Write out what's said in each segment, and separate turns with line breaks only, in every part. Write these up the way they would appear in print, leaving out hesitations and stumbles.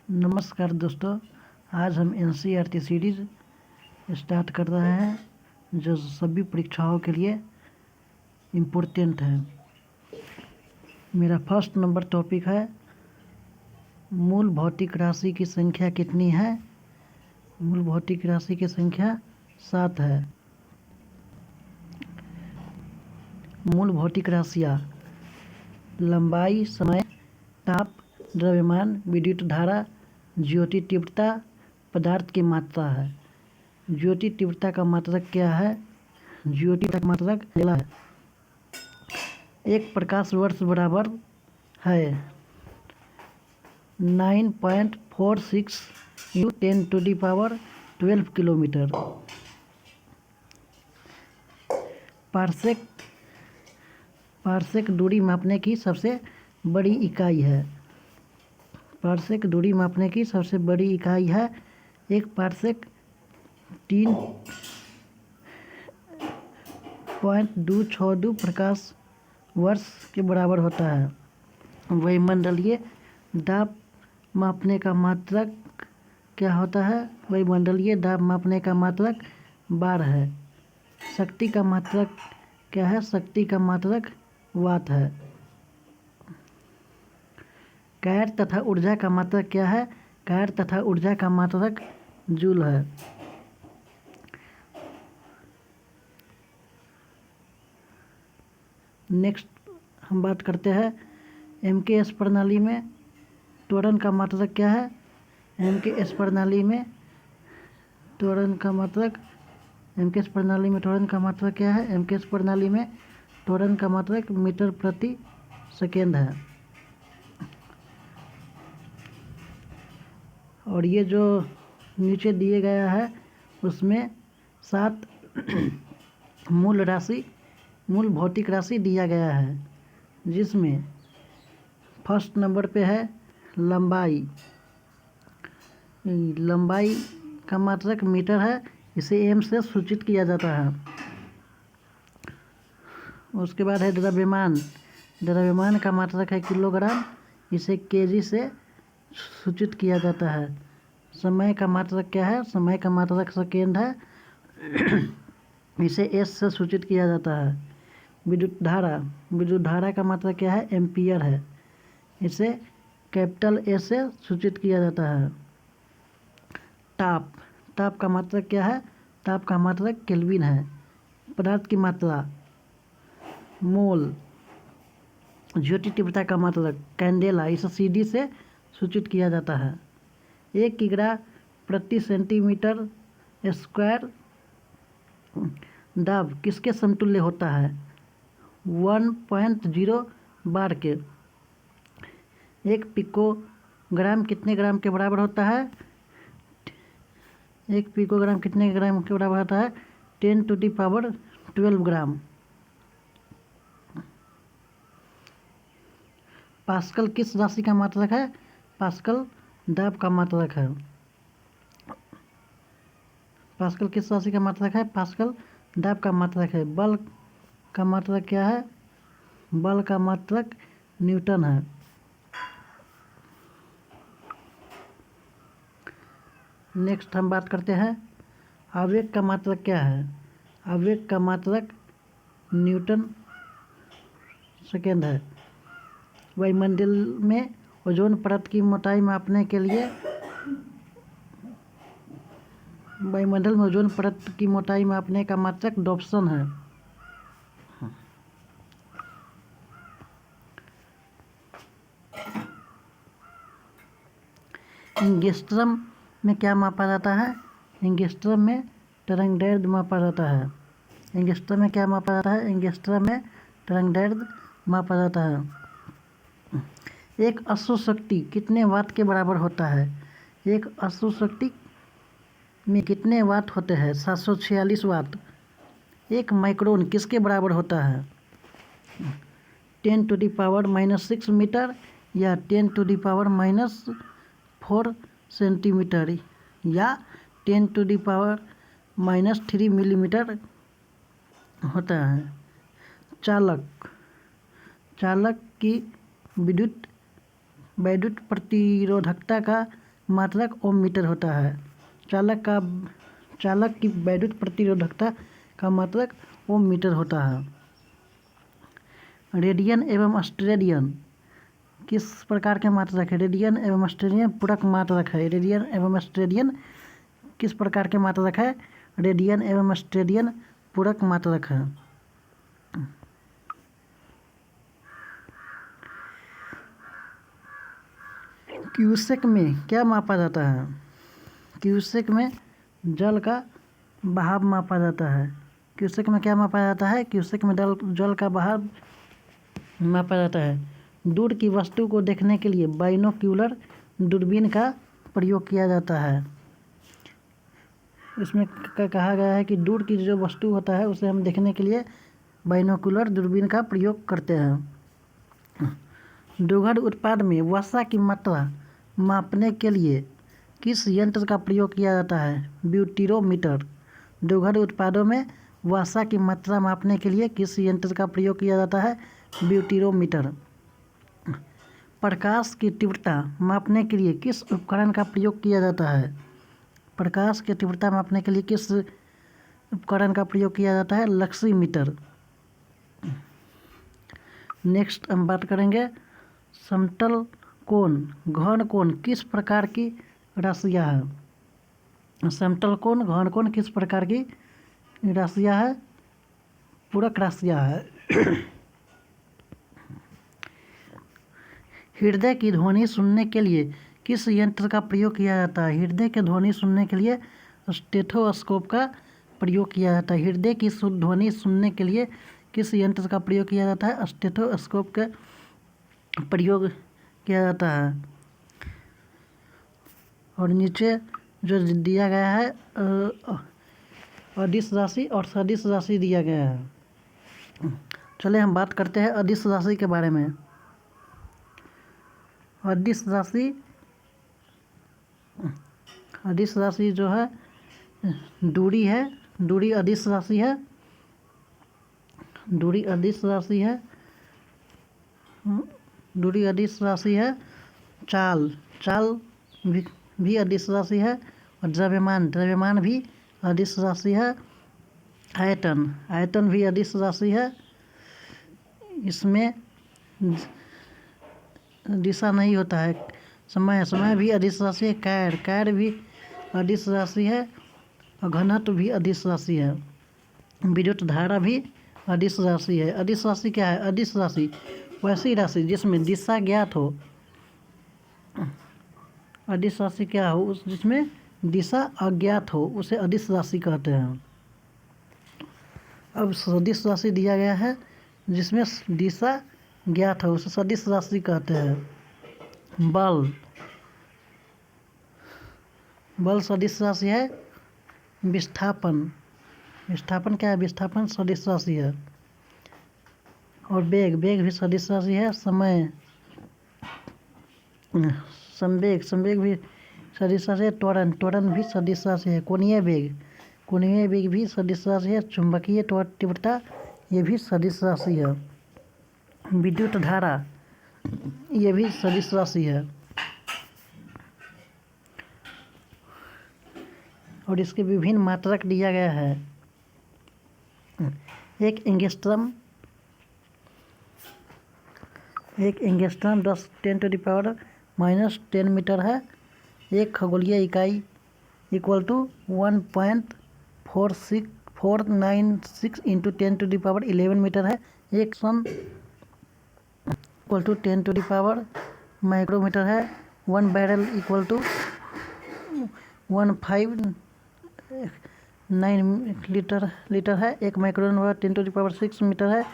नमस्कार दोस्तों, आज हम एनसीईआरटी सीरीज़ स्टार्ट कर रहे हैं जो सभी परीक्षाओं के लिए इम्पोर्टेंट है। मेरा फर्स्ट नंबर टॉपिक है मूल भौतिक राशि की संख्या कितनी है। मूल भौतिक राशि की संख्या 7 है। मूल भौतिक राशियाँ लंबाई, समय, ताप, द्रव्यमान, विद्युत धारा, ज्योति तीव्रता, पदार्थ की मात्रा है। ज्योति तीव्रता का मात्रक क्या है? ज्योति का मात्रक है। एक प्रकाश वर्ष बराबर है 9.46 × 10⁻12 किलोमीटर। पार्सेक दूरी मापने की सबसे बड़ी इकाई है। पार्सेक दूरी मापने की सबसे बड़ी इकाई है। एक पार्सेक 3.262 प्रकाश वर्ष के बराबर होता है। वायुमंडलीय दाब मापने का मात्रक क्या होता है? वायुमंडलीय दाब मापने का मात्रक बार है। शक्ति का मात्रक क्या है? शक्ति का मात्रक वाट है। कार्य तथा ऊर्जा का मात्रक क्या है? कार्य तथा ऊर्जा का मात्रक जूल है। नेक्स्ट हम बात करते हैं एमकेएस प्रणाली में त्वरण का मात्रक क्या है? एमकेएस प्रणाली में त्वरण का मात्रक क्या है? एमकेएस प्रणाली में त्वरण का मात्रक मीटर प्रति सेकेंड है। और ये जो नीचे दिए गया है उसमें 7 मूल भौतिक राशि दिया गया है, जिसमें फर्स्ट नंबर पे है लंबाई। लंबाई का मात्रक मीटर है, इसे एम से सूचित किया जाता है। उसके बाद है द्रव्यमान। द्रव्यमान का मात्रक है किलोग्राम, इसे केजी से सूचित किया जाता है। समय का मात्रक क्या है? समय का मात्रक सेकेंड है, इसे एस से सूचित किया जाता है। विद्युत धारा का मात्रक क्या है? एम्पियर है, इसे कैपिटल ए से सूचित किया जाता है। ताप का मात्रक क्या है? ताप का मात्रक केल्विन है। पदार्थ की मात्रा मोल। ज्योति तीव्रता का मात्रक कैंडेला, इसे सीडी से सूचित किया जाता है। 1 किग्रा प्रति सेंटीमीटर स्क्वायर दाब किसके समतुल्य होता है? 1.0 बार के। 1 पिकोग्राम कितने ग्राम के बराबर होता है? 1 पिकोग्राम कितने ग्राम के बराबर होता है? 10⁻12 ग्राम। पास्कल किस राशि का मात्रक है? पास्कल दाब का मात्रक है। पास्कल किस राशि का मात्रक है? पास्कल दाब का मात्रक है। बल का मात्रक क्या है? बल का मात्रक न्यूटन है। नेक्स्ट हम बात करते हैं आवेग का मात्रक क्या है? आवेग का मात्रक न्यूटन सेकेंड है। वायुमंडल में ओजोन परत की मोटाई मापने के लिए वायुमंडल में ओजोन परत की मोटाई मापने का मात्रक डॉप्सन है। एंगस्ट्रम में क्या मापा जाता है? एंगस्ट्रम में तरंगदैर्घ्य मापा जाता है। एंगस्ट्रम में क्या मापा जाता है? एंगस्ट्रम में तरंगदैर्घ्य मापा जाता है। एक अश्व शक्ति कितने वाट के बराबर होता है? एक अश्व शक्ति में कितने वाट होते हैं? 746 वाट। 1 माइक्रोन किसके बराबर होता है? 10⁻⁻6 मीटर या 10⁻⁻4 सेंटीमीटर या 10⁻⁻3 मिलीमीटर होता है। चालक की विद्युत प्रतिरोधकता का मात्रक ओम मीटर होता है। चालक की वैद्युत प्रतिरोधकता का मात्रक ओम मीटर होता है। रेडियन एवं स्टेरेडियन किस प्रकार के मात्रक है? रेडियन एवं स्टेरेडियन पूरक मात्रक है। रेडियन एवं स्टेरेडियन किस प्रकार के मात्रक है? रेडियन एवं स्टेरेडियन पूरक मात्रक है। क्यूसेक में क्या मापा जाता है? क्यूसेक में जल का बहाव मापा जाता है। क्यूसेक में क्या मापा जाता है? क्यूसेक में जल का बहाव मापा जाता है। दूर की वस्तु को देखने के लिए बाइनोक्यूलर दूरबीन का प्रयोग किया जाता है। इसमें कहा गया है कि दूर की जो वस्तु होता है उसे हम देखने के लिए बाइनोक्यूलर दूरबीन का प्रयोग करते हैं। दुग्ध उत्पाद में वसा की मात्रा मापने के लिए किस यंत्र का प्रयोग किया जाता है? ब्यूटीरोमीटर। दुग्ध उत्पादों में वसा की मात्रा मापने के लिए किस यंत्र का प्रयोग किया जाता है? ब्यूटीरोमीटर। प्रकाश की तीव्रता मापने के लिए किस उपकरण का प्रयोग किया जाता है? प्रकाश की तीव्रता मापने के लिए किस उपकरण का प्रयोग किया जाता है? लक्सीमीटर। नेक्स्ट हम बात करेंगे समतल कोण घन कोण किस प्रकार की राशियाँ है? समतल कोण घन कोण किस प्रकार की राशियाँ है? पूरक राशियाँ है। हृदय की ध्वनि सुनने के लिए किस यंत्र का प्रयोग किया जाता है? हृदय की ध्वनि सुनने के लिए स्टेथोस्कोप का प्रयोग किया जाता है। हृदय की ध्वनि सुनने के लिए किस यंत्र का प्रयोग किया जाता है? स्टेथोस्कोप का प्रयोग किया जाता है। और नीचे जो दिया गया है अदिश राशि और सदिश राशि दिया गया है। चलिए हम बात करते हैं अदिश राशि के बारे में। अदिश राशि जो है दूरी है, दूरी अदिश राशि है। दूरी अदिश राशि है। दूरी अदिश राशि है। चाल भी अदिश राशि है। और द्रव्यमान भी अदिश राशि है। आयतन भी अदिश राशि है। इसमें दिशा नहीं होता है। समय भी अदिश राशि है। कैर भी अदिश राशि है। और घनत्व भी अदिश राशि है। विद्युत धारा भी अदिश राशि है। अदिश राशि क्या है? अदिश राशि वैसी राशि जिसमें दिशा ज्ञात हो। अदिश राशि क्या हो? जिसमें दिशा अज्ञात हो उसे अदिश राशि कहते हैं। अब सदिश राशि दिया गया है जिसमें दिशा ज्ञात हो उसे सदिश राशि कहते हैं। बल सदिश राशि है। विस्थापन क्या है? विस्थापन सदिश राशि है। और वेग भी सदिश राशि है। संवेग भी सदिश राशि है। त्वरण भी सदिश राशि है। कोणीय वेग भी सदिश राशि है। चुंबकीय तीव्रता ये भी सदिश राशि है। विद्युत धारा ये भी सदिश राशि है। और इसके विभिन्न मात्रक दिया गया है। एक एंगस्ट्रम 10⁻⁻10 मीटर है। एक खगोलीय इकाई इक्वल टू 1.496 इंटू 10⁻11 मीटर है। एक सन इक्वल टू 10⁻ माइक्रोमीटर है। 1 बैरल इक्वल टू 159 लीटर है। एक माइक्रोन 10⁻6 मीटर है।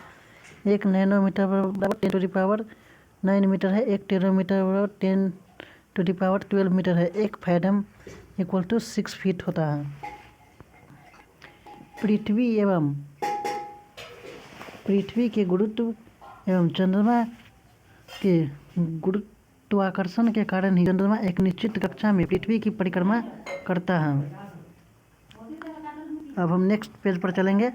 एक नैनोमीटर बराबर 10⁻9 मीटर है। एक टेरोमीटर बराबर 10⁻12 मीटर है। एक फैथम इक्वल टू 6 फीट होता है। पृथ्वी के गुरुत्व एवं चंद्रमा के गुरुत्वाकर्षण के कारण ही चंद्रमा एक निश्चित कक्षा में पृथ्वी की परिक्रमा करता है। अब हम नेक्स्ट पेज पर चलेंगे।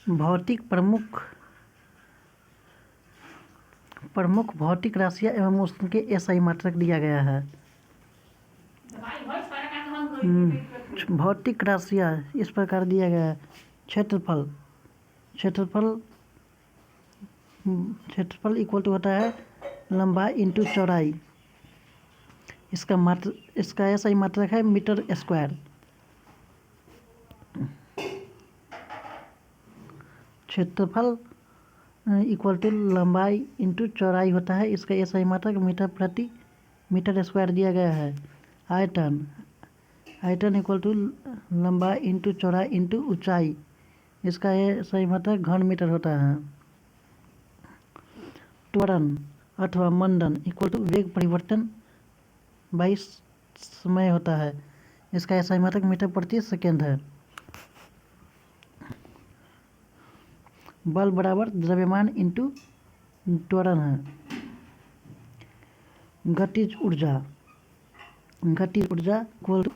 भौतिक प्रमुख प्रमुख भौतिक राशियाँ एवं उसके एसआई मात्रक दिया गया है। भौतिक राशियाँ इस प्रकार दिया गया है। क्षेत्रफल इक्वल टू होता है लंबाई इंटू चौड़ाई। इसका एसआई मात्रक है मीटर स्क्वायर। क्षेत्रफल इक्वल टू लंबाई इंटू चौड़ाई होता है। इसका एसआई मात्रक मीटर स्क्वायर दिया गया है। आयतन इक्वल टू लंबाई इंटू चौड़ाई इंटू ऊंचाई। इसका एसआई मात्रक घन मीटर होता है। त्वरण अथवा मंडन इक्वल टू वेग परिवर्तन बाई समय होता है। इसका एसआई मात्रक मीटर प्रति सेकेंड है। बल बराबर द्रव्यमान इंटू त्वरण है। गतिज ऊर्जा इक्वल टू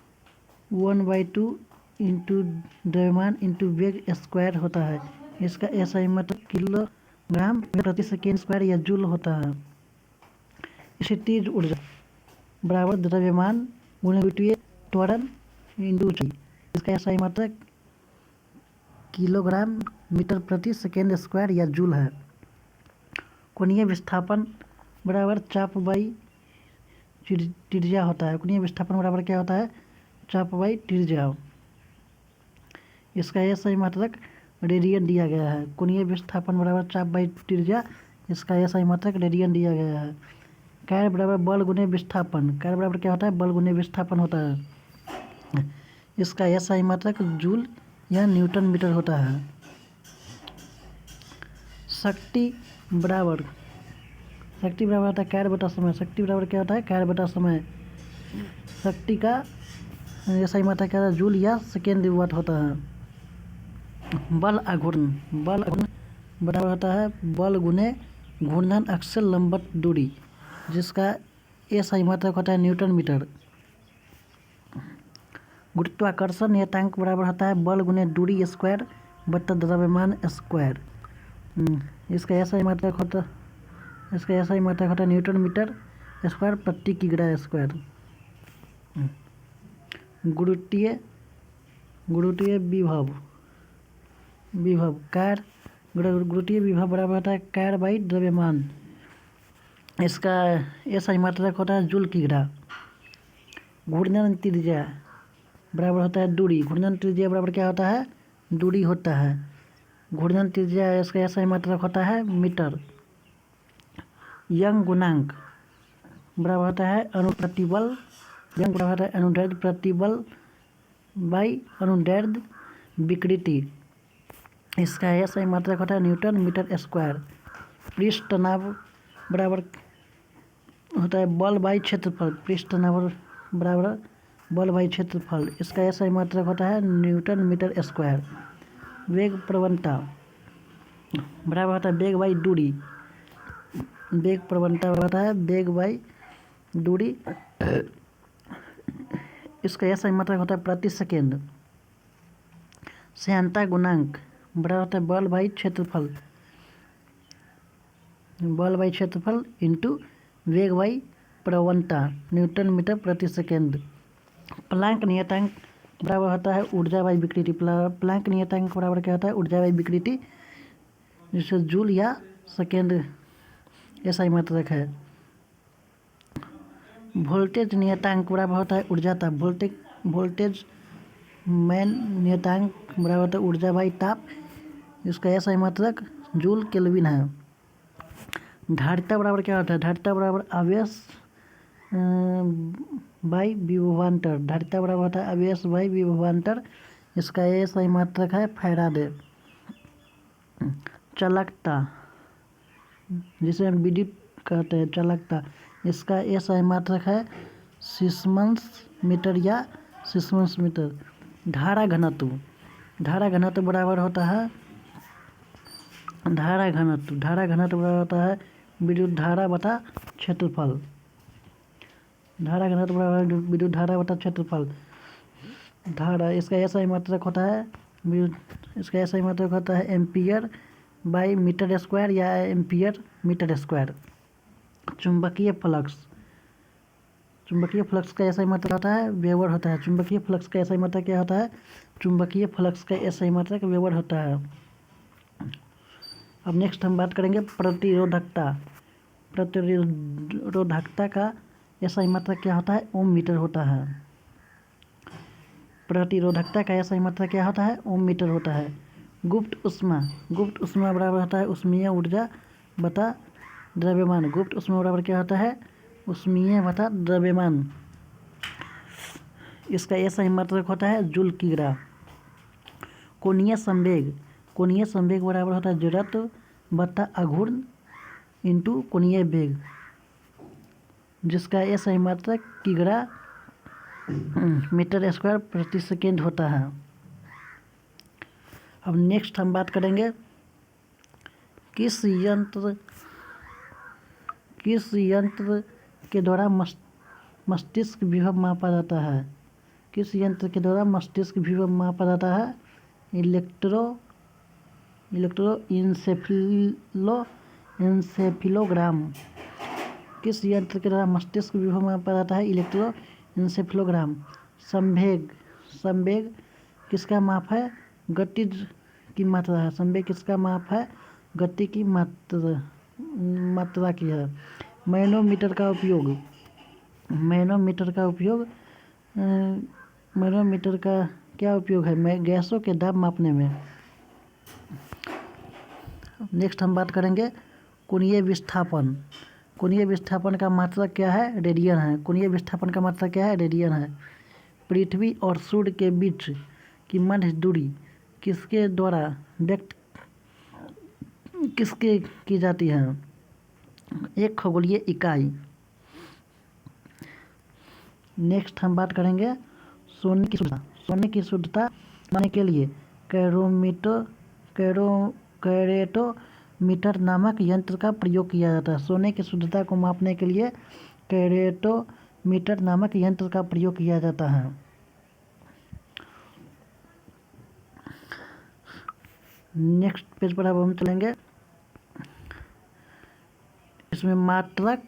1/2 इंटू द्रव्यमान इंटू वेग स्क्वायर होता है। इसका एसआई मात्रक किलोग्राम प्रति सेकेंड स्क्वायर या जूल होता है। स्थितिज ऊर्जा बराबर द्रव्यमान गुणे विद्युतीय त्वरण इंटू ऊंचाई। इसका एसआई मात्रक किलोग्राम मीटर प्रति सेकेंड स्क्वायर या जूल है। कोणीय विस्थापन बराबर चाप बाई त्रिज्या होता है। कोणीय विस्थापन बराबर क्या होता है? चाप बाई त्रिज्या। इसका एसआई मात्रक रेडियन दिया गया है। कोणीय विस्थापन बराबर चाप बाई त्रिज्या। इसका एसआई मात्रक रेडियन दिया गया है। कार्य बराबर बल गुणे विस्थापन। कार्य बराबर क्या होता है? बल गुणे विस्थापन होता है। इसका एसआई मात्रक जूल या न्यूटन मीटर होता है। शक्ति बराबर होता है कार्य बटा समय। शक्ति बराबर क्या होता है? कार्य बटा समय। शक्ति का एसआई मात्रक क्या होता है? जूल या सेकेंड वाट होता है। बल आघूर्ण बराबर होता है बल गुणे घूर्णन अक्सर लंबवत दूरी। जिसका एसआई मात्रक होता है न्यूटन मीटर। गुरुत्वाकर्षण नियतांक बराबर होता है बल गुणे दूरी स्क्वायर बटा द्रव्यमान स्क्वायर। इसका एसआई मात्रक होता है न्यूटन मीटर स्क्वायर प्रति किग्रा स्क्वायर। गुरुत्वीय विभव कार्य गुरुत्वीय विभव बराबर होता है कार्य बाई द्रव्यमान। इसका एसआई मात्रक होता है जूल किग्रा। घूर्णन त्रिज्या बराबर होता है दूरी। घूर्णन त्रिज्या बराबर क्या होता है? दूरी होता है। घूर्णन त्रिज्या इसका एसआई मात्रक होता है मीटर। यंग गुणांक बराबर होता है अनुप्रतिबल। यंग बराबर होता है अनुदैर्ध्य प्रतिबल बाई अनुदैर्ध्य विकृति। इसका एसआई मात्रक होता है न्यूटन मीटर स्क्वायर। पृष्ठ तनाव बराबर होता है बल बाई क्षेत्रफल। पृष्ठ तनाव बराबर बल बाई क्षेत्रफल। इसका एसआई मात्रक होता है न्यूटन मीटर स्क्वायर। वेग प्रवणता बराबर होता है वेग बाई दूरी। वेग प्रवणता होता है वेग बाई दूरी। इसका एसआई मात्रक होता है प्रति सेकेंड। श्यानता गुणांक बराबर होता है बल बाई क्षेत्रफल इंटू वेग बाई प्रवणता न्यूटन मीटर प्रति सेकेंड। प्लांक नियतांक बराबर होता है ऊर्जा बाई विकृति। प्लांक नियतांक बराबर क्या होता है? ऊर्जा बाई विकृति। जिससे जूल या सेकेंड एसआई मात्रक है। वोल्टेज नियतांक बराबर होता है ऊर्जा ताप। वोल्टेज मैन नियतांक बराबर होता है ऊर्जा बाई ताप। इसका एसआई मात्रक जूल केल्विन है। धारिता बराबर क्या होता है? धारिता बराबर आवेश बाई विभवांतर। धारिता बराबर होता है आवेश बाई विभवांतर। इसका एसआई मात्रक है फैराडे। चालकता जिसे हम विद्युत कहते हैं चालकता। इसका एसआई मात्रक है सीसमन्स मीटर या सीसमन्स मीटर। धारा घनत्व बराबर होता है बराबर होता है विद्युत धारा बटा क्षेत्रफल। धारा घनत्व बराबर विद्युत धारा बटा क्षेत्रफल। धारा इसका एसआई मात्रक होता है एम्पियर बाई मीटर स्क्वायर या एम्पियर मीटर स्क्वायर। चुंबकीय फ्लक्स, चुंबकीय फ्लक्स का ऐसा ही मात्रक होता है वेबर होता है। चुंबकीय फ्लक्स का ऐसा ही मात्रक क्या होता है? चुंबकीय फ्लक्स का ऐसा ही मात्रक वेबर होता है। अब नेक्स्ट हम बात करेंगे प्रतिरोधकता। प्रतिरोधकता का ऐसा ही मात्रक क्या होता है? ओम मीटर होता है। प्रतिरोधकता का ऐसा ही मात्रक क्या होता है? ओम मीटर होता है। गुप्त ऊष्मा, गुप्त ऊष्मा बराबर होता है ऊष्मीय ऊर्जा बटा द्रव्यमान। गुप्त ऊष्मा बराबर क्या होता है? ऊष्मीय बटा द्रव्यमान। इसका ऐसा ही मात्रक होता है जूल किग्रा। कोणीय संवेग, कोणीय संवेग बराबर होता है जड़त्व बटा आघूर्ण इंटू कोणीय वेग, जिसका ऐसा ही मात्रक किग्रा मीटर स्क्वायर प्रति सेकेंड होता है। अब नेक्स्ट हम बात करेंगे किस यंत्र के द्वारा मस्तिष्क विभव मापा जाता है? किस यंत्र के द्वारा मस्तिष्क विभव मापा जाता है? इंसेफिलोग्राम। किस यंत्र के द्वारा मस्तिष्क विभव मापा जाता है? इंसेफिलोग्राम। संवेग, संवेग किसका माप है? गतिज की मात्रा है। संवेग किसका माप है? गति की मात्रा की है। मैनोमीटर का उपयोग, मैनोमीटर का उपयोग मैनोमीटर का क्या उपयोग है? गैसों के दाब मापने में। नेक्स्ट हम बात करेंगे कोणीय विस्थापन। कोणीय विस्थापन का मात्रक क्या है? रेडियन है। कोणीय विस्थापन का मात्रक क्या है? रेडियन है। पृथ्वी और सूर्य के बीच की मध्य दूरी किसके द्वारा व्यक्त किसके की जाती है? एक खगोलीय इकाई। नेक्स्ट हम बात करेंगे सोने की शुद्धता। सोने की शुद्धता मापने के लिए कैरेटोमीटर नामक यंत्र का प्रयोग किया जाता है। सोने की शुद्धता को मापने के लिए कैरेटोमीटर नामक यंत्र का प्रयोग किया जाता है। नेक्स्ट पेज पर अब हम चलेंगे। इसमें मात्रक,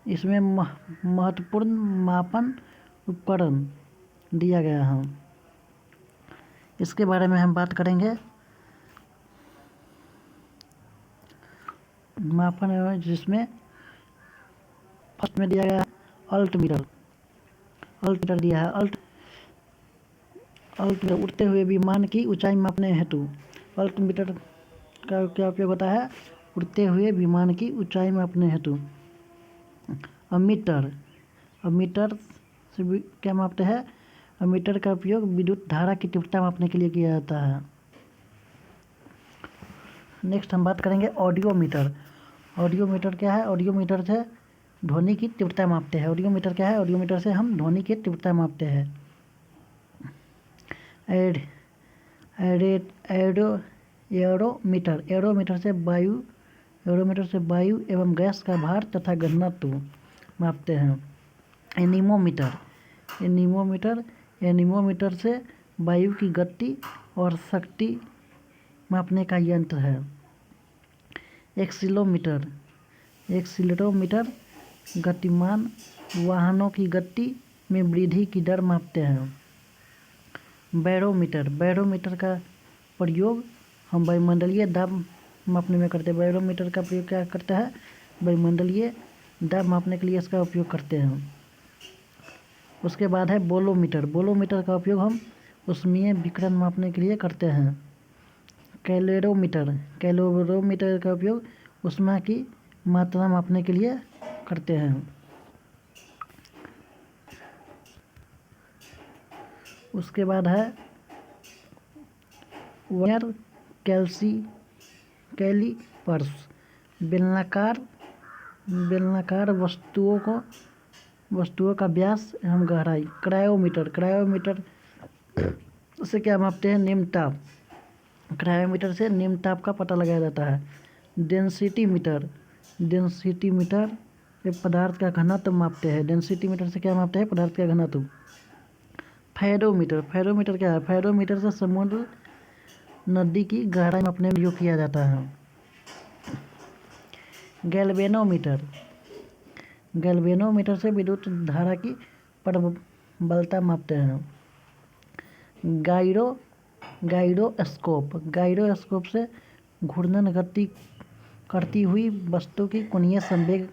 इसमें महत्वपूर्ण मापन उपकरण दिया गया है, इसके बारे में हम बात करेंगे। मापन जिसमें फर्स्ट में दिया गया है अल्टीमीटर। अल्टीमीटर दिया है। अल्टीमीटर उड़ते हुए विमान की ऊंचाई मापने हेतु अल्टीमीटर का क्या उपयोग होता है? उड़ते हुए विमान की ऊंचाई मापने हेतु। अमीटर, अमीटर से क्या मापते हैं? अमीटर का उपयोग विद्युत धारा की तीव्रता मापने के लिए किया जाता है। नेक्स्ट हम बात करेंगे ऑडियोमीटर। ऑडियोमीटर क्या है? ऑडियोमीटर से ध्वनि की तीव्रता मापते हैं। ऑडियोमीटर क्या है? ऑडियोमीटर से हम ध्वनि की तीव्रता मापते हैं। एरोमीटर, एरोमीटर से वायु एवं गैस का भार तथा घनत्व मापते हैं। एनीमोमीटर, एनीमोमीटर से वायु की गति और शक्ति मापने का यंत्र है। एक्सीलोमीटर, एक्सीलरोमीटर गतिमान वाहनों की गति में वृद्धि की दर मापते हैं। बैरोमीटर, बैरोमीटर का प्रयोग हम वायुमंडलीय दाब मापने में करते हैं। बैरोमीटर का प्रयोग क्या करता है? वायुमंडलीय दाब मापने के लिए इसका उपयोग करते हैं। उसके बाद है बोलोमीटर। बोलोमीटर का उपयोग हम ऊष्मीय विकिरण मापने के लिए करते हैं। कैलोरीमीटर, कैलोरीमीटर का उपयोग ऊष्मा की मात्रा मापने के लिए करते हैं। उसके बाद है वायर कैलिपर्स, बेलनाकार वस्तुओं का व्यास एवं गहराई। क्रायोमीटर, क्रायोमीटर से क्या मापते हैं? निम्नताप। क्रायोमीटर से निम्नताप का पता लगाया जाता है। डेंसिटी मीटर, डेंसिटी मीटर से पदार्थ का घनत्व मापते हैं। डेंसिटी मीटर से क्या मापते हैं? पदार्थ का घनत्व। फेरोमीटर, फेरोमीटर क्या है? फेरोमीटर से समुद्र नदी की गहराई मापने में उपयोग किया जाता है। गैल्वेनोमीटर, गैल्वेनोमीटर से विद्युत धारा की प्रबलता मापते हैं। गाइरोस्कोप से घूर्णन गति करती हुई वस्तु की कोणीय संवेग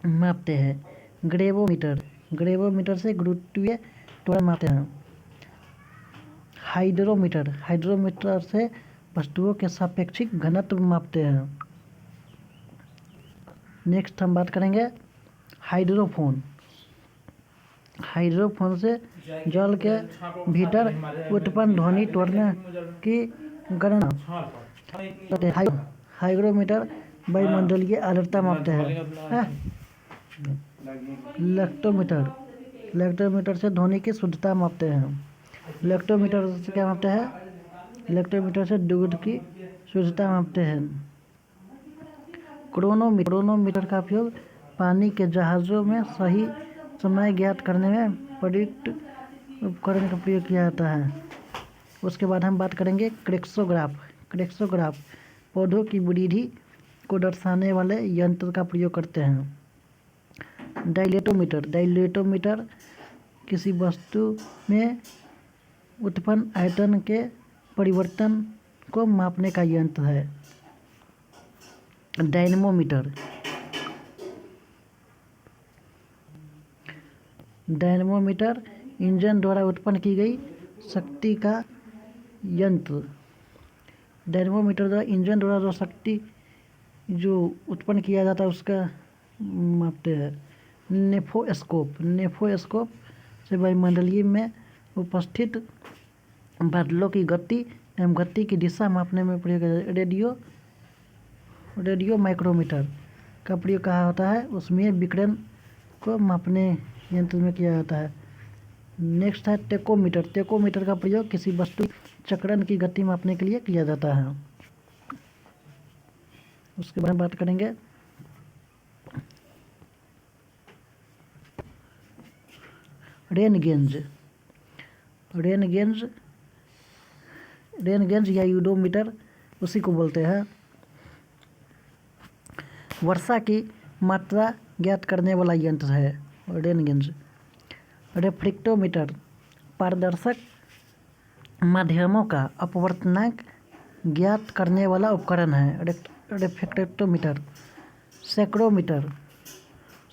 मापते हैं। ग्रेवोमीटर से गुरुत्वीय त्वरण मापते हैं। हाइड्रोमीटर से वस्तुओं के सापेक्षिक घनत्व मापते हैं। नेक्स्ट हम बात करेंगे हाइड्रोफोन से जल के भीतर उत्पन्न ध्वनि त्वरण की गणना करते हैं। हाइग्रोमीटर वायुमंडलीय आर्द्रता मापते हैं। लेक्टोमीटर से ध्वनि की शुद्धता मापते हैं। लेक्टोमीटर से क्या मापते हैं? लेक्टोमीटर से दूध की शुद्धता मापते हैं। क्रोनोमीटर का उपयोग पानी के जहाज़ों में सही समय ज्ञात करने में प्रयुक्त उपकरण का प्रयोग किया जाता है। उसके बाद हम बात करेंगे क्रेक्सोग्राफ पौधों की वृद्धि को दर्शाने वाले यंत्र का प्रयोग करते हैं। डायलेटोमीटर किसी वस्तु में उत्पन्न आयतन के परिवर्तन को मापने का यंत्र है। डायनेमोमीटर इंजन द्वारा उत्पन्न की गई शक्ति का यंत्र। डायनेमोमीटर द्वारा इंजन द्वारा जो शक्ति जो उत्पन्न किया जाता है उसका मापते हैं। नेफोस्कोप से वायुमंडलीय में उपस्थित बादलों की गति एवं गति की दिशा मापने में प्रयोग किया जाता है। रेडियो माइक्रोमीटर का प्रयोग कहाँ होता है? उसमें विकिरण को मापने यंत्र में किया जाता है। नेक्स्ट है टेकोमीटर का प्रयोग किसी वस्तु चक्रण की गति मापने के लिए किया जाता है। उसके बाद बात करेंगे रेन गेज या यूडोमीटर उसी को बोलते हैं। वर्षा की मात्रा ज्ञात करने वाला यंत्र है रेन गेज। रेफ्रेक्टोमीटर पारदर्शक माध्यमों का अपवर्तनांक ज्ञात करने वाला उपकरण है। रेफ्रेक्टोमीटर।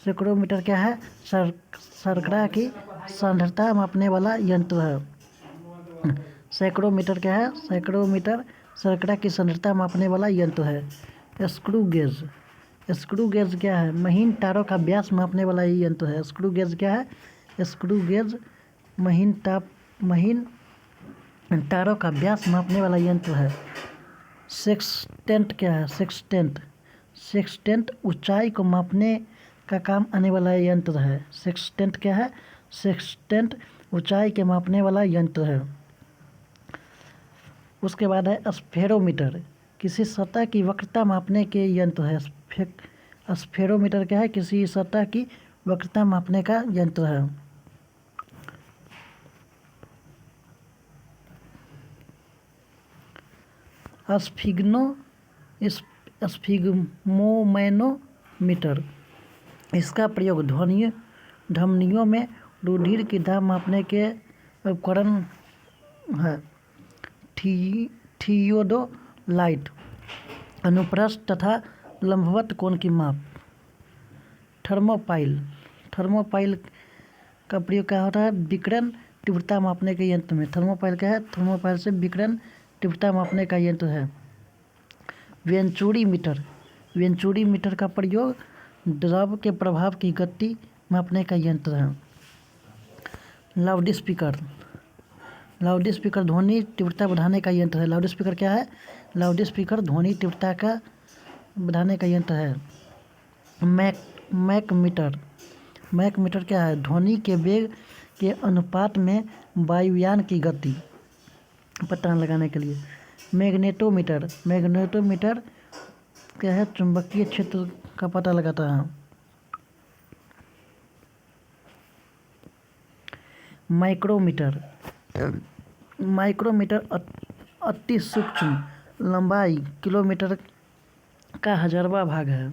सैकड़ोमीटर क्या है? शर्करा की सांद्रता मापने वाला यंत्र है। सैकड़ोमीटर क्या है? सैकड़ोमीटर शर्करा की सांद्रता मापने वाला यंत्र है। स्क्रू गेज क्या है? महीन तारों का व्यास मापने वाला ये यंत्र है। स्क्रू गेज क्या है? स्क्रू गेज महीन तारों का व्यास मापने वाला यंत्र है। सेक्सटेंट क्या है? सेक्सटेंट ऊंचाई को मापने का काम आने वाला यंत्र है। सेक्सटेंट क्या है? सेक्सटेंट ऊंचाई के मापने वाला यंत्र है। उसके बाद है स्फेरोमीटर किसी सतह की वक्रता मापने के यंत्र है। स्फेरोमीटर क्या है? किसी सतह की वक्रता मापने का यंत्र है। स्फिग्मोमैनोमीटर इसका प्रयोग धमनियों में रुधिर की दाब मापने के उपकरण है। थियोडोलाइट अनुप्रस्थ तथा लंबवत कोण की माप। थर्मोपाइल का प्रयोग क्या होता है? विकिरण तीव्रता मापने के यंत्र में। थर्मोपाइल क्या है? थर्मोपाइल से विकिरण तीव्रता मापने का यंत्र है। वेंचुरीमीटर का प्रयोग द्रव के प्रभाव की गति मापने का यंत्र है। लाउडस्पीकर ध्वनि तीव्रता बढ़ाने का यंत्र है। लाउडस्पीकर क्या है? लाउडस्पीकर ध्वनि तीव्रता का बढ़ाने का यंत्र है। मैकमीटर क्या है? ध्वनि के वेग के अनुपात में वायुयान की गति पता लगाने के लिए। मैग्नेटोमीटर क्या है? चुंबकीय क्षेत्र का पता लगाता है। माइक्रोमीटर अति सूक्ष्म लंबाई किलोमीटर का 1000वां भाग है।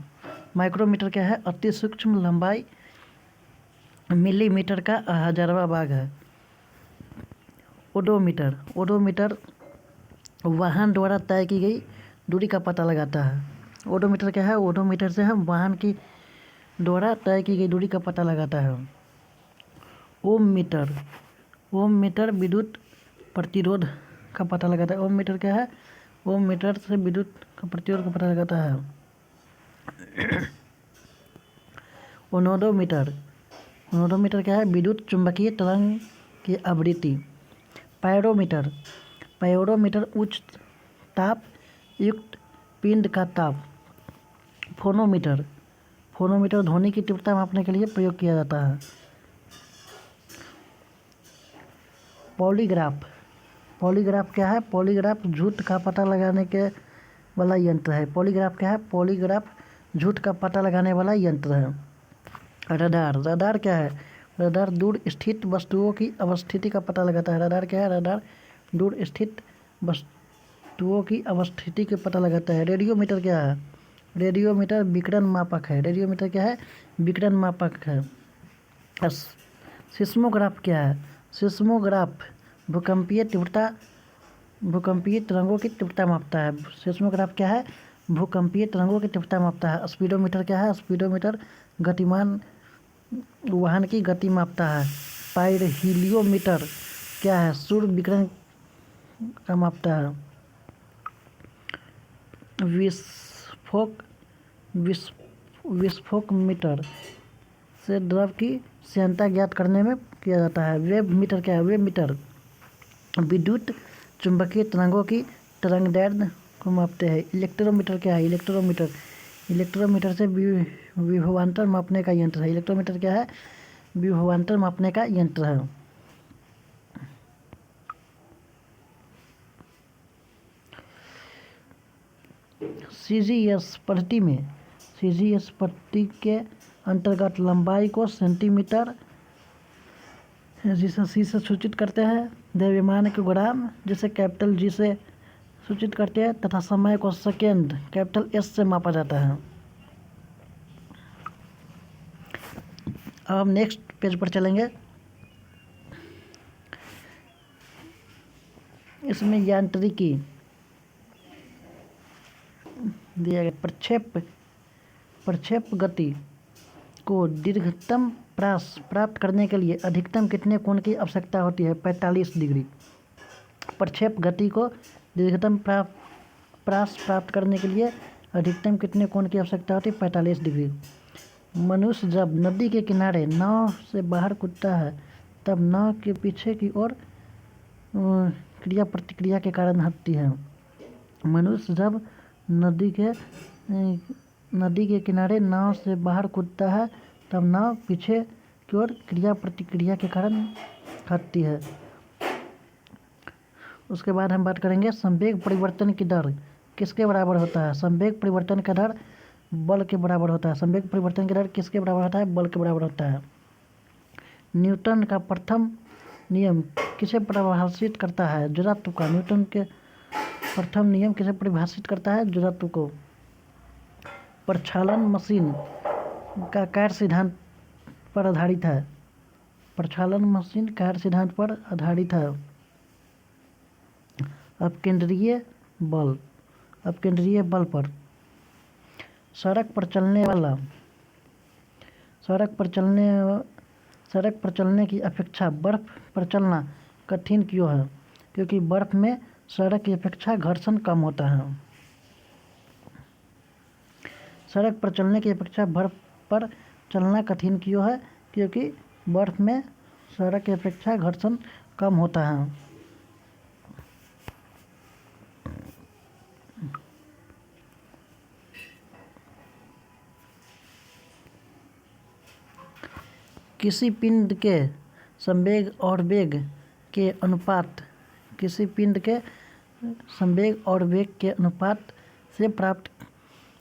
माइक्रोमीटर क्या है? अति सूक्ष्म लंबाई, मिलीमीटर का 1000वां भाग है। ओडोमीटर, ओडोमीटर वाहन द्वारा तय की गई दूरी का पता लगाता है। ओडोमीटर क्या है? ओडोमीटर से हम वाहन की द्वारा तय की गई दूरी का पता लगाता है। ओम मीटर, ओम मीटर विद्युत प्रतिरोध का पता लगाता है। ओम मीटर क्या है? ओम मीटर से विद्युत का प्रतिरोध का पता लगाता है। ओनोडोमीटर, ओनोडोमीटर क्या है? विद्युत चुंबकीय तरंग की आवृत्ति। पायरोमीटर, पायरोमीटर उच्च ताप युक्त पिंड का ताप। फोनोमीटर, फोनोमीटर ध्वनि की तीव्रता मापने के लिए प्रयोग किया जाता है। पॉलीग्राफ, पॉलीग्राफ क्या है? पॉलीग्राफ झूठ का पता लगाने के वाला यंत्र है। पॉलीग्राफ क्या है? पॉलीग्राफ झूठ का पता लगाने वाला यंत्र है। रडार, रडार क्या है? रडार दूर स्थित वस्तुओं की अवस्थिति का पता लगाता है। रडार क्या है? रडार दूर स्थित वस्तुओं की अवस्थिति के पता लगाता है। रेडियोमीटर क्या है? रेडियोमीटर विकिरण मापक है। रेडियोमीटर क्या है? विकिरण मापक है। सिस्मोग्राफ क्या है? सिस्मोग्राफ भूकंपीय तीव्रता, भूकंपीय तरंगों की तीव्रता मापता है। सिस्मोग्राफ क्या है? भूकंपीय तरंगों की तीव्रता मापता है। स्पीडोमीटर क्या है? स्पीडोमीटर गतिमान वाहन की गति मापता है। पाइरोहीलियोमीटर क्या है? सूर्य विकिरण का मापता है। विस्फोक, विस्फोक मीटर से द्रव की श्यानता ज्ञात करने में किया जाता है। वेव मीटर क्या है? वेव मीटर विद्युत चुंबकीय तरंगों की तरंगदैर्ध्य को मापते हैं। इलेक्ट्रोमीटर क्या है? इलेक्ट्रोमीटर, इलेक्ट्रोमीटर से विभवांतर मापने का यंत्र है। इलेक्ट्रोमीटर क्या है? विभवांतर मापने का यंत्र है। सीजीएस पद्धति में, सीजीएस पद्धति के अंतर्गत लंबाई को सेंटीमीटर जिसे सी से सूचित करते हैं, द्रव्यमान को ग्राम जिसे कैपिटल जी से सूचित करते हैं, तथा समय को सेकेंड कैपिटल एस से मापा जाता है। अब हम नेक्स्ट पेज पर चलेंगे। इसमें यांत्रिकी दिया गया। प्रक्षेप गति को दीर्घतम प्रास प्राप्त करने के लिए अधिकतम कितने कोण की आवश्यकता होती है? 45 डिग्री। प्रक्षेप गति को दीर्घतम प्रास प्राप्त करने के लिए अधिकतम कितने कोण की आवश्यकता होती है? 45 डिग्री। मनुष्य जब नदी के किनारे नाव से बाहर कूदता है तब नाव के पीछे की ओर क्रिया प्रतिक्रिया के कारण हटती है। मनुष्य जब नदी के किनारे नाव से बाहर कूदता है तब नाव पीछे की ओर क्रिया प्रतिक्रिया के कारण हटती है। उसके बाद हम बात करेंगे संवेग परिवर्तन की दर किसके बराबर होता है? संवेग परिवर्तन का दर बल के बराबर होता है। संवेग परिवर्तन की दर किसके बराबर होता है? बल के बराबर होता है। न्यूटन का प्रथम नियम किसे परिभाषित करता है? जड़त्व का। न्यूटन के प्रथम नियम किसे परिभाषित करता है? जड़त्व को। प्रक्षालन मशीन का कार्य सिद्धांत पर आधारित है। प्रक्षालन मशीन कार्य सिद्धांत पर आधारित है। अपकेंद्रीय बल, अपकेंद्रीय बल पर। सड़क पर चलने की अपेक्षा बर्फ पर चलना कठिन क्यों है? क्योंकि बर्फ में सड़क की अपेक्षा घर्षण कम होता है। सड़क पर चलने की अपेक्षा बर्फ पर चलना कठिन क्यों है? क्योंकि बर्फ में सड़क की अपेक्षा घर्षण कम होता है। किसी पिंड के संवेग और वेग के अनुपात, किसी पिंड के संवेग और वेग के अनुपात से प्राप्त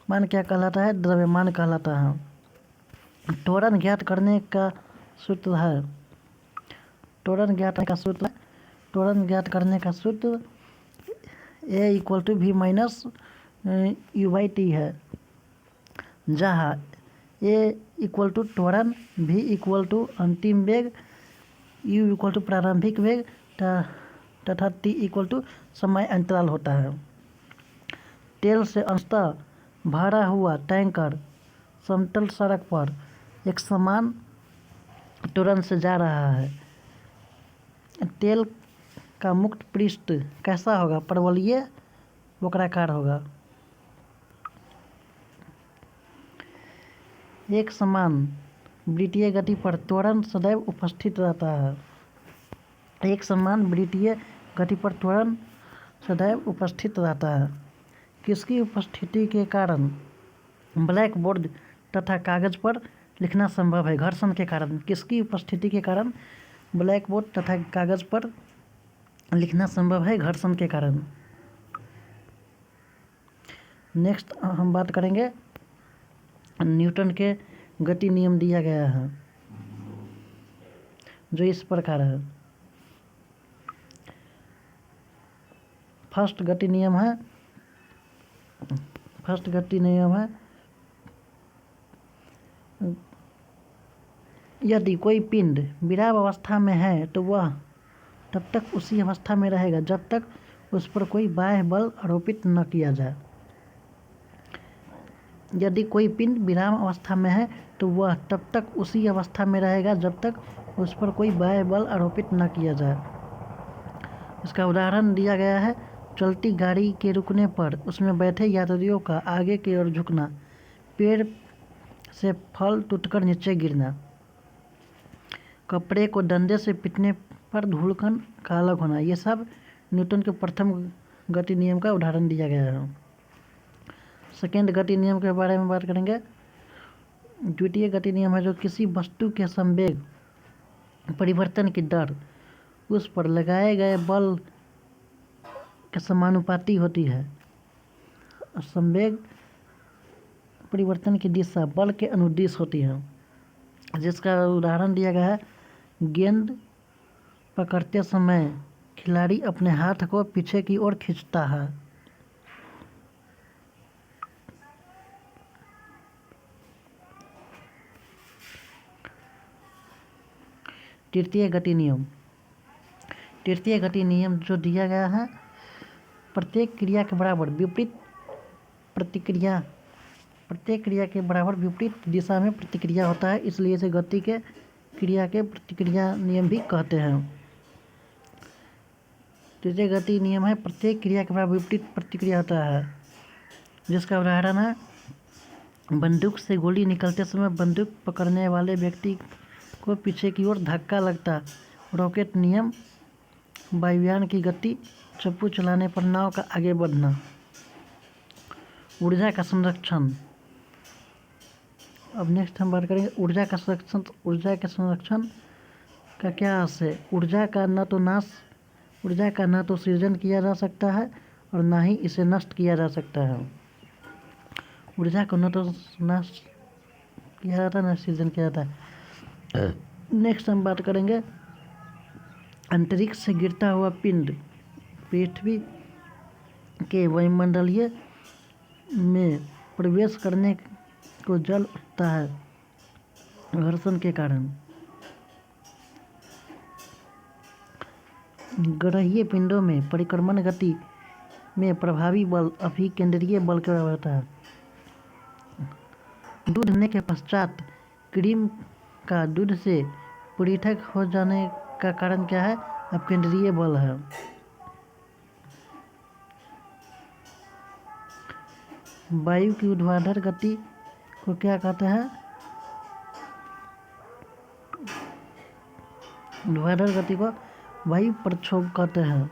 मान क्या कहलाता है? द्रव्यमान कहलाता है। त्वरण ज्ञात करने का सूत्र है। त्वरण ज्ञात करने का सूत्र A = V - U/T है। जहाँ ए इक्वल टू त्वरण, भी इक्वल टू अंतिम वेग, यू इक्वल टू प्रारंभिक वेग तथा टी इक्वल टू समय अंतराल होता है। तेल से अंशतः भरा हुआ टैंकर समतल सड़क पर एक समान त्वरण से जा रहा है। तेल का मुक्त पृष्ठ कैसा होगा? परवलयीय वक्राकार होगा। एक समान वृत्तीय गति पर त्वरण सदैव उपस्थित रहता है। एक समान वृत्तीय गति पर त्वरण सदैव उपस्थित रहता है। किसकी उपस्थिति के कारण ब्लैक बोर्ड तथा कागज पर लिखना संभव है? घर्षण के कारण। किसकी उपस्थिति के कारण ब्लैक बोर्ड तथा कागज पर लिखना संभव है? घर्षण के कारण। नेक्स्ट हम बात करेंगे, न्यूटन के गति नियम दिया गया है जो इस प्रकार है। फर्स्ट गति नियम है यदि कोई पिंड विराम अवस्था में है तो वह तब तक उसी अवस्था में रहेगा जब तक उस पर कोई बाह्य बल आरोपित न किया जाए। यदि कोई पिंड विराम अवस्था में है तो वह तब तक उसी अवस्था में रहेगा जब तक उस पर कोई बाह्य बल आरोपित न किया जाए। इसका उदाहरण दिया गया है, चलती गाड़ी के रुकने पर उसमें बैठे यात्रियों का आगे की ओर झुकना, पेड़ से फल टूटकर नीचे गिरना, कपड़े को डंडे से पीटने पर धूलकण का अलग होना। ये सब न्यूटन के प्रथम गति नियम का उदाहरण दिया गया है। सेकेंड गति नियम के बारे में बात करेंगे। द्वितीय गति नियम है जो किसी वस्तु के संवेग परिवर्तन की दर उस पर लगाए गए बल के समानुपाती होती है। संवेग परिवर्तन की दिशा बल के अनुदिश होती है। जिसका उदाहरण दिया गया है, गेंद पकड़ते समय खिलाड़ी अपने हाथ को पीछे की ओर खींचता है। तृतीय गति नियम जो दिया गया है, प्रत्येक क्रिया के बराबर विपरीत प्रतिक्रिया, प्रत्येक क्रिया के बराबर विपरीत दिशा में प्रतिक्रिया होता है, इसलिए इसे गति के क्रिया के प्रतिक्रिया नियम भी कहते हैं। तृतीय गति नियम है प्रत्येक क्रिया के बराबर विपरीत प्रतिक्रिया होता है। जिसका उदाहरण है, बंदूक से गोली निकलते समय बंदूक पकड़ने वाले व्यक्ति को पीछे की ओर धक्का लगता। रॉकेट नियम, वायुयान की गति, चप्पू चलाने पर नाव का आगे बढ़ना। ऊर्जा का संरक्षण। अब नेक्स्ट हम बात करेंगे ऊर्जा का संरक्षण। ऊर्जा के संरक्षण का क्या अर्थ है? ऊर्जा का न तो सृजन किया जा सकता है और ना ही इसे नष्ट किया जा सकता है। ऊर्जा को न तो नष्ट किया जाता है न सृजन किया जाता है। नेक्स्ट हम बात करेंगे, अंतरिक्ष से गिरता हुआ पिंड पृथ्वी के वायुमंडलीय में प्रवेश करने को जल उठता है घर्षण के कारण। ग्रहीय पिंडों में परिक्रमण गति में प्रभावी बल अभिकेंद्रीय बल के बराबर होता है। दूध होने के पश्चात क्रीम का दूध से पृथक हो जाने का कारण क्या है? अपकेंद्रीय बल है। वायु की ऊर्ध्वाधर गति को क्या कहते हैं? ऊर्ध्वाधर गति को वायु प्रक्षोभ कहते हैं।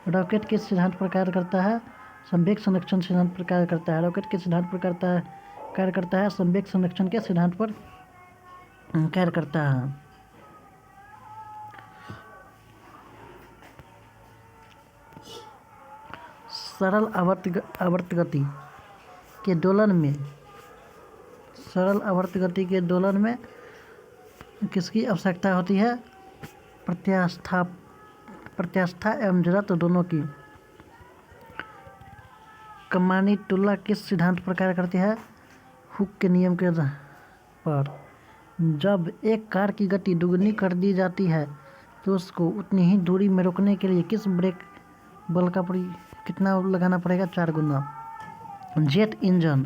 रॉकेट किस सिद्धांत पर कार्य करता है? संवेग संरक्षण सिद्धांत पर कार्य करता है। रॉकेट किस सिद्धांत पर कार्य करता है? संवेग संरक्षण के सिद्धांत पर कार्य करता है। सरल आवर्त गति के दोलन में किसकी आवश्यकता होती है? प्रत्यास्था एवं जड़त्व दोनों की। कमानी तुलना किस सिद्धांत पर कार्य करती है? हुक के नियम के आधार पर। जब एक कार की गति दुगनी कर दी जाती है तो उसको उतनी ही दूरी में रोकने के लिए किस ब्रेक बल का कितना लगाना पड़ेगा? 4 गुना। जेट इंजन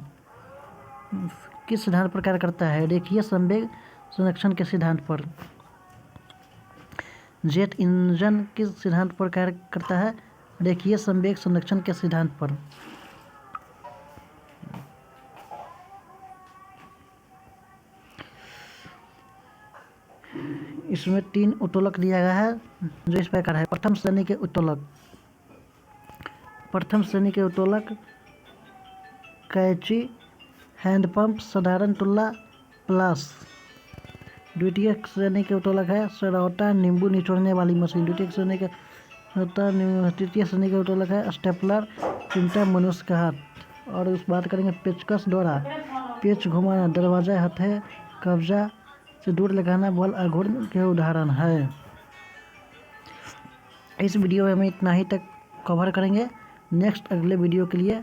किस सिद्धांत पर कार्य करता है? रेखीय संवेग संरक्षण के सिद्धांत पर। जेट इंजन किस सिद्धांत पर कार्य करता है? रेखीय संवेग संरक्षण के सिद्धांत पर। इसमें 3 उत्तोलक दिया गया है जो इस प्रकार है। प्रथम श्रेणी के उत्तोलक कैंची, हैंडपंप, साधारण तुल्ला, प्लस। द्वितीय श्रेणी के उत्तोलक है सरौटा, नींबू निचोड़ने वाली मशीन। तृतीय श्रेणी के उत्तोलक है स्टेपलर, चिमटा, मनुष्य का हाथ। और उस बात करेंगे पेचकस द्वारा पेच घुमाना, दरवाजा, हथे, कब्जा से दूर लगाना, बल अघूर्ण के उदाहरण है। इस वीडियो में हम इतना ही तक कवर करेंगे। नेक्स्ट अगले वीडियो के लिए